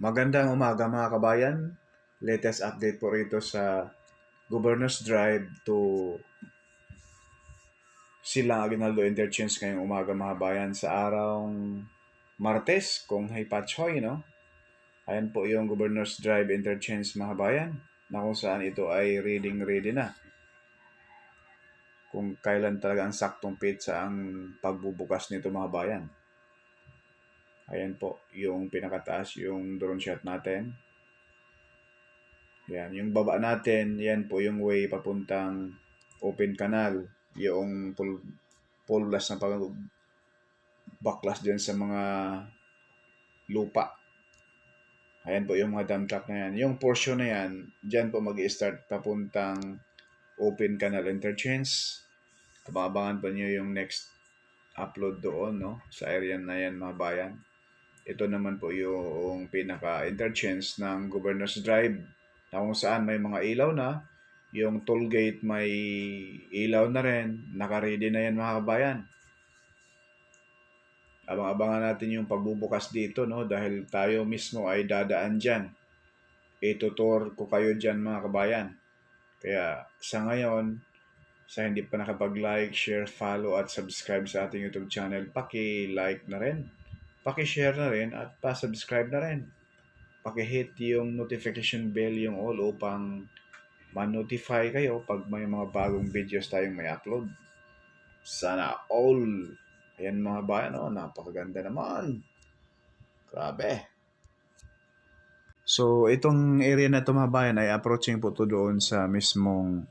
Magandang umaga mga kabayan. Latest update po rito sa Governor's Drive to Silang Aguinaldo Interchange ngayong umaga mga kabayan sa araw Martes kung hay patchoy, no? Ayan po yung Governor's Drive Interchange mga kabayan na kung saan ito ay ready na. Kung kailan talaga ang saktong petsa ang pagbubukas nito mga kabayan. Ayan po, yung pinakataas, yung drone shot natin. Yan, yung baba natin, yan po yung way papuntang open canal. Yung pullas na baklas dyan sa mga lupa. Ayan po yung mga dump truck na yan. Yung portion na yan, dyan po mag-i-start papuntang open canal interchange. Abangan pa nyo yung next upload doon, no? Sa area na yan mga bayan. Ito naman po yung pinaka-interchange ng Governor's Drive na kung saan may mga ilaw na. Yung toll gate may ilaw na rin. Naka-ready na yan mga kabayan. Abang-abangan natin yung pagbubukas dito, no? Dahil tayo mismo ay dadaan dyan. Itutur ko kayo dyan mga kabayan. Kaya sa ngayon, sa hindi pa nakapag-like, share, follow at subscribe sa ating YouTube channel, paki-like na rin. Paki-share na rin at pa-subscribe na rin. Paki-hit yung notification bell, yung all upang ma-notify kayo pag may mga bagong videos tayong may upload. Sana all. Ayan mga bayan, oh, napakaganda naman. Grabe. So, itong area na ito mga bayan ay approaching po to doon sa mismong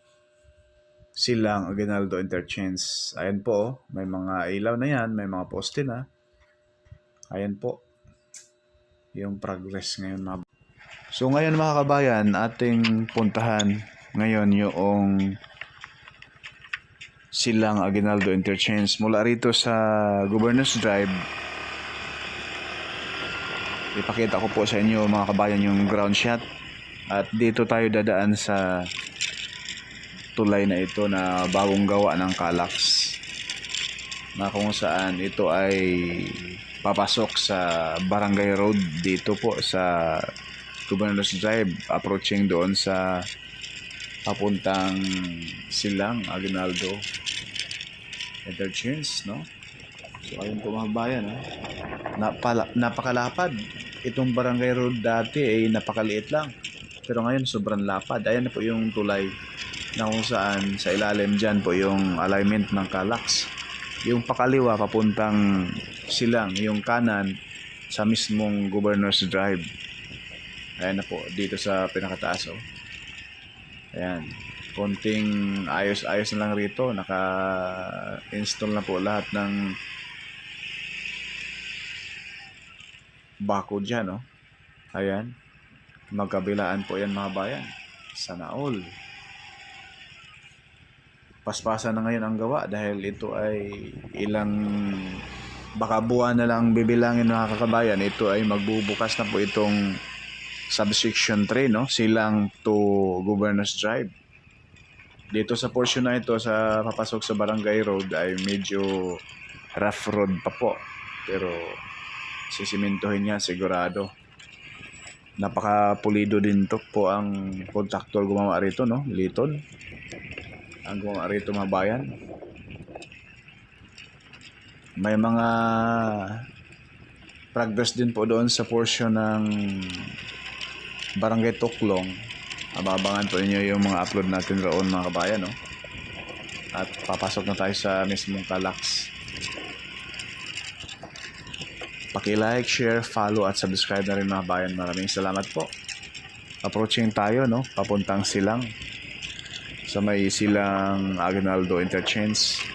Silang Aguinaldo Interchange. Ayan po, may mga ilaw na yan, may mga poste na. Ayan po, yung progress ngayon mga. So ngayon mga kabayan, ating puntahan ngayon yung Silang Aguinaldo Interchange. Mula rito sa Governor's Drive, ipakita ko po sa inyo mga kabayan yung ground shot. At dito tayo dadaan sa tulay na ito na bagong gawa ng Calax, na kung saan ito ay papasok sa Barangay Road dito po sa Governor's Drive, approaching doon sa papuntang Silang Aguinaldo Interchange, no? So ayun po mga bayan, no? Napakalapad. Itong Barangay Road dati ay napakaliit lang, pero ngayon sobrang lapad. Ayan na po yung tulay na kung saan sa ilalim dyan po yung alignment ng Calax. Yung pakaliwa papuntang Silang, yung kanan sa mismong Governor's Drive. Ayan na po dito sa pinakataas, oh. Ayan, konting ayos-ayos na lang rito. Naka-install na po lahat ng bako dyan, oh. Ayan, magkabilaan po yan mga bayan. Sana all. Paspasan na ngayon ang gawa dahil ito ay ilang baka buwan na lang bibilangin mga kakabayan. Ito ay magbubukas na po itong subsection 3, no? Silang to Governor's Drive. Dito sa portion na ito sa papasok sa Barangay Road ay medyo rough road pa po, pero sisimintuhin niya sigurado. Napaka-pulido din to po ang contractor gumawa rito, no? Liton ang gumawa rito mga bayan. May mga progress din po doon sa portion ng Barangay Tuklong. Abangan po ninyo yung mga upload natin roon mga kabayan, no? At papasok na tayo sa mismong Calax. Paki-like, share, follow at subscribe na rin mga bayan. Maraming salamat po. Approaching tayo, no? Papuntang Silang, sa may Silang Aguinaldo Interchange.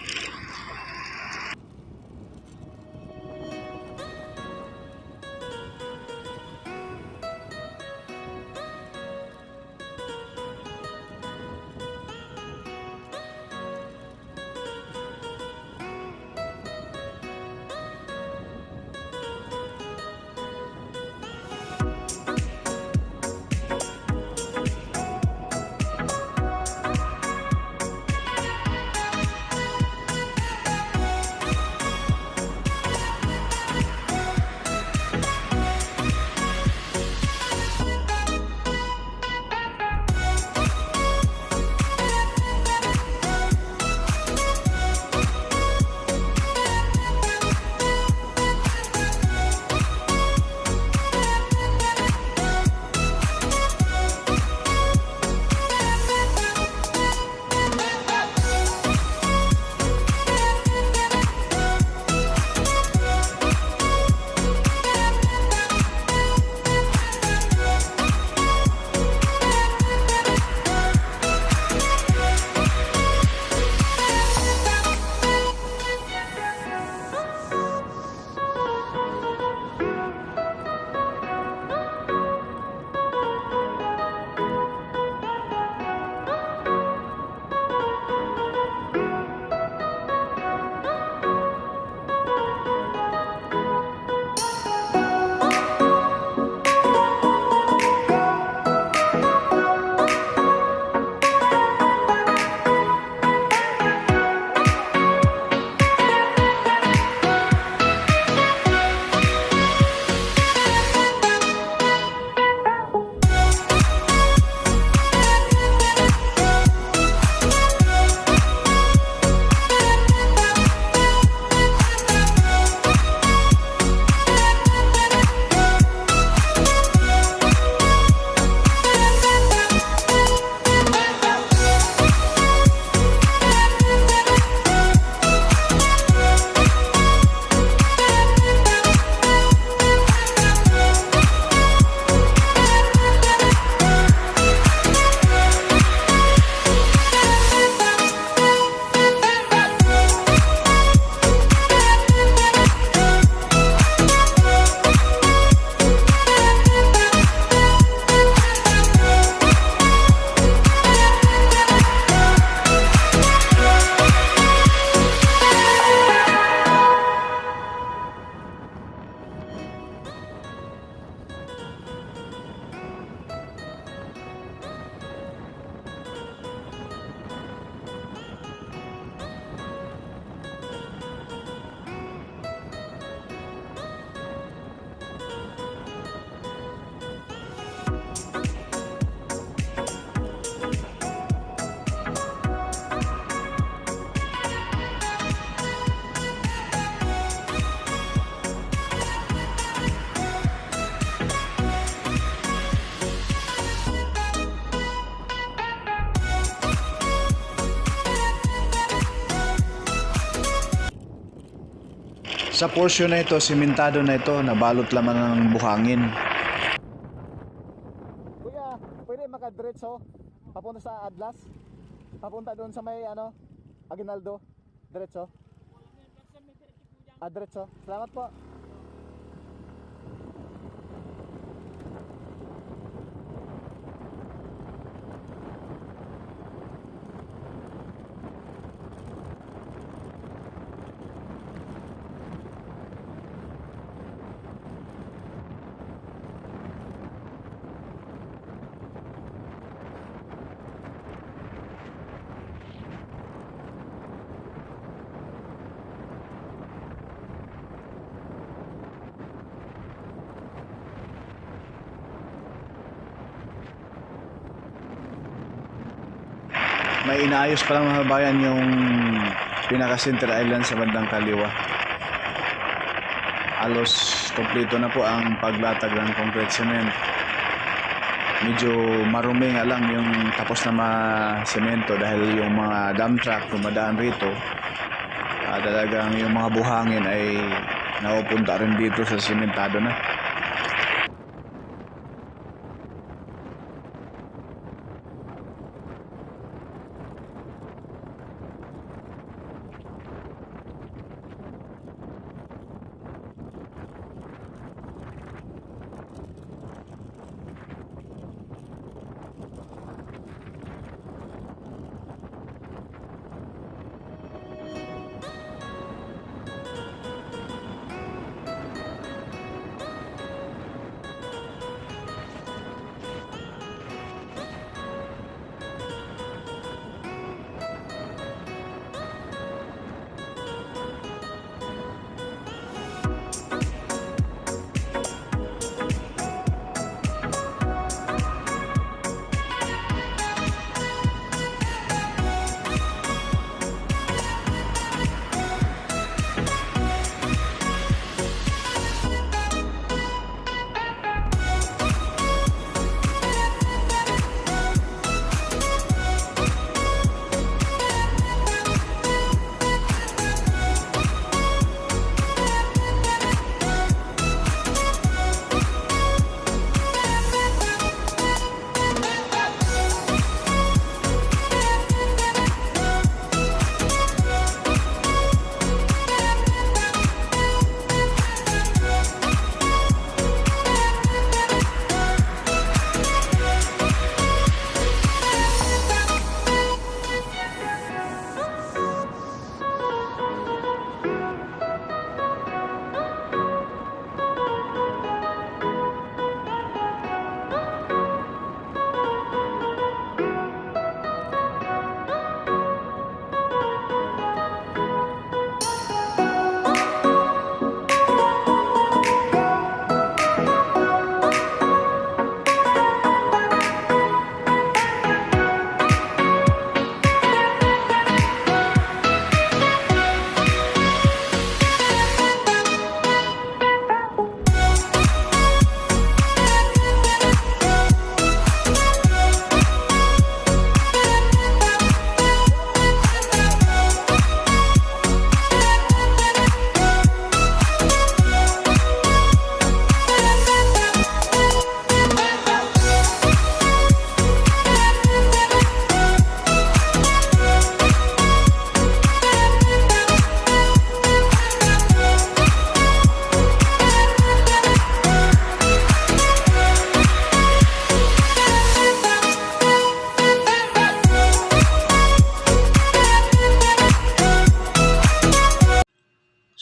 Sa portion na ito, simentado na ito, nabalot laman ng buhangin. Kuya, pwede makadiretso papunta sa Adlas? Papunta doon sa may Aguinaldo? Diretso? Diretso. Salamat po. May inaayos pa lang mga bayan yung pinaka-center island sa bandang kaliwa. Halos kompleto na po ang paglatag ng concrete cement. Medyo marumi nga lang yung tapos na ma-semento dahil yung mga dump truck dumadaan rito. Talagang yung mga buhangin ay napupunta rin dito sa sementado na.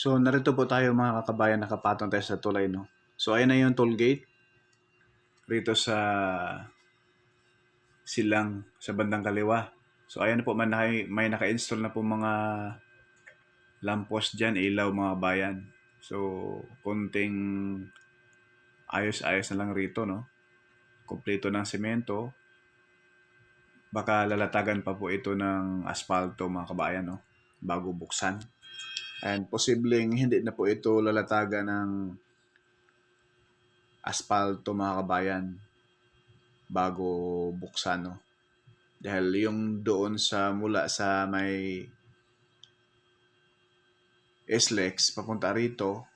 So, narito po tayo mga kakabayan, nakapatong tayo sa tulay, no? So, ayun na yung toll gate. Rito sa silang sa bandang kaliwa. So, ayun na po, may naka-install na po mga lamppost dyan, ilaw mga bayan. So, konting ayos-ayos na lang rito, no? Kompleto ng semento. Baka lalatagan pa po ito ng asfalto mga kabayan, no? Bago buksan. And posibleng hindi na po ito lalatagan ng asfalto mga kabayan bago buksan, no? Dahil yung doon sa mula sa may SLEX papunta rito,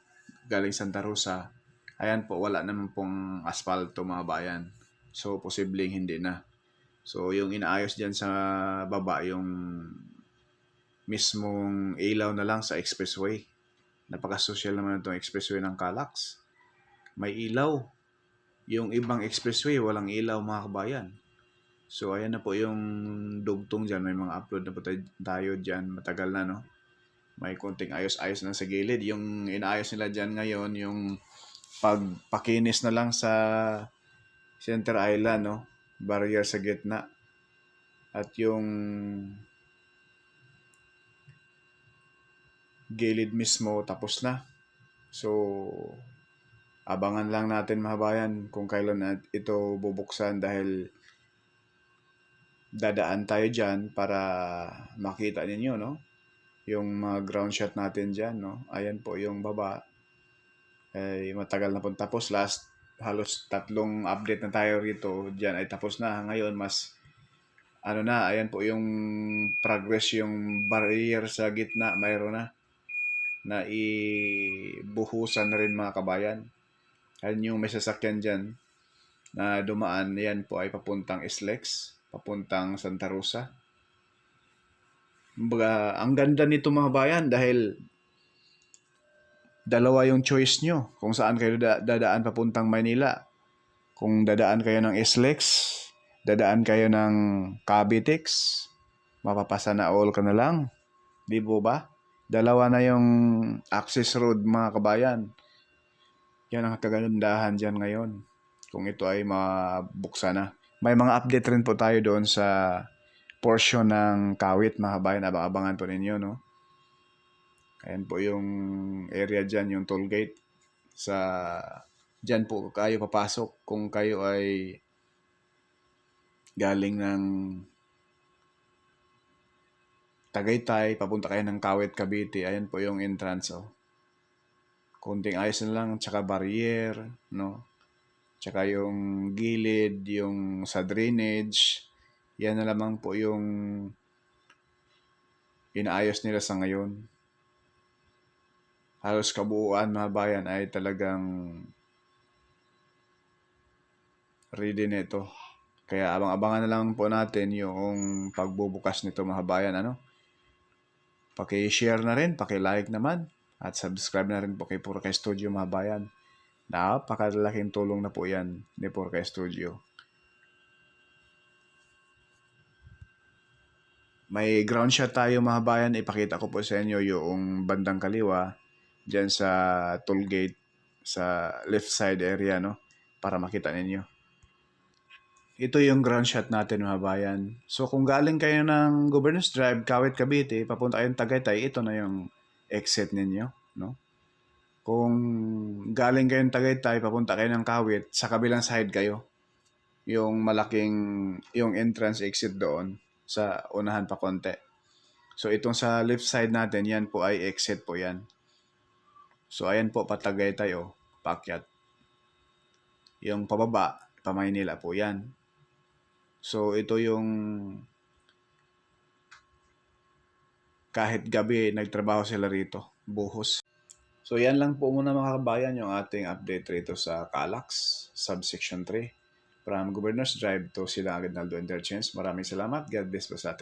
galing Santa Rosa, ayan po, wala naman pong asfalto mga bayan. So, posibleng hindi na. So, yung inaayos dyan sa baba, yung mismong ilaw na lang sa expressway. Napaka-social naman itong expressway ng Calax. May ilaw. Yung ibang expressway, walang ilaw mga kabayan. So, ayan na po yung dugtong dyan. May mga upload na po tayo dyan. Matagal na, no? May konting ayos-ayos na sa gilid. Yung inaayos nila dyan ngayon, yung pagpakinis na lang sa center island, no? Barrier sa gitna. At yung gilid mismo tapos na. So, abangan lang natin mga bayan kung kailan ito bubuksan dahil dadaan tayo dyan para makita ninyo, no? Yung mga ground shot natin dyan, no? Ayan po yung baba. Ay matagal na po tapos. Halos 3 update na tayo rito. Dyan ay tapos na. Ngayon mas ayan po yung progress, yung barrier sa gitna, mayroon na ibuhusan na rin mga kabayan. Ayan yung may sasakyan dyan na dumaan, yan po ay papuntang SLEX, papuntang Santa Rosa. Ang ganda nito mga bayan dahil dalawa yung choice nyo kung saan kayo dadaan papuntang Maynila. Kung dadaan kayo ng SLEX, dadaan kayo ng Cavitex, mapapasa na all ka na lang. Di po ba? Dalawa na yung access road mga kabayan. Yan ang kagandahan dyan ngayon. Kung ito ay mabuksan na. May mga update rin po tayo doon sa portion ng Kawit mga kabayan. Abang-abangan po ninyo, no? Ayan po yung area dyan, yung toll gate. Dyan po kayo papasok kung kayo ay galing ng Tagaytay, papunta kayo ng Kawit, Cavite. Ayan po yung entrance, oh. Kunting ayos na lang, tsaka barrier, no? Tsaka yung gilid, yung sa drainage. Yan na lamang po yung inaayos nila sa ngayon. Halos kabuuan mga bayan ay talagang ready nito. Kaya abang-abangan na lang po natin yung pagbubukas nito mga bayan, ano? Paki-share na rin, paki-like naman, at subscribe na rin po kay Purkay Studio mga bayan. Napakalaking tulong na po yan ni Purkay Studio. May ground shot tayo mga bayan, ipakita ko po sa inyo yung bandang kaliwa dyan sa toll gate sa left side area, no? Para makita ninyo. Ito yung ground shot natin mga bayan. So kung galing kayo ng Governors Drive, Kawit, Cavite, papunta kayong Tagaytay, ito na yung exit ninyo, no? Kung galing kayong Tagaytay, papunta kayo ng Kawit, sa kabilang side kayo. Yung yung entrance exit doon sa unahan pa konti. So itong sa left side natin, yan po ay exit po yan. So ayan po, Tagaytay, oh, paakyat. Yung pababa, Maynila po yan. So, ito yung kahit gabi, nagtrabaho sila rito. Buhos. So, yan lang po muna mga kabayan yung ating update rito sa Calax, Subsection 3. From Governors Drive to Silang Aguinaldo Interchange. Maraming salamat. God bless po sa ating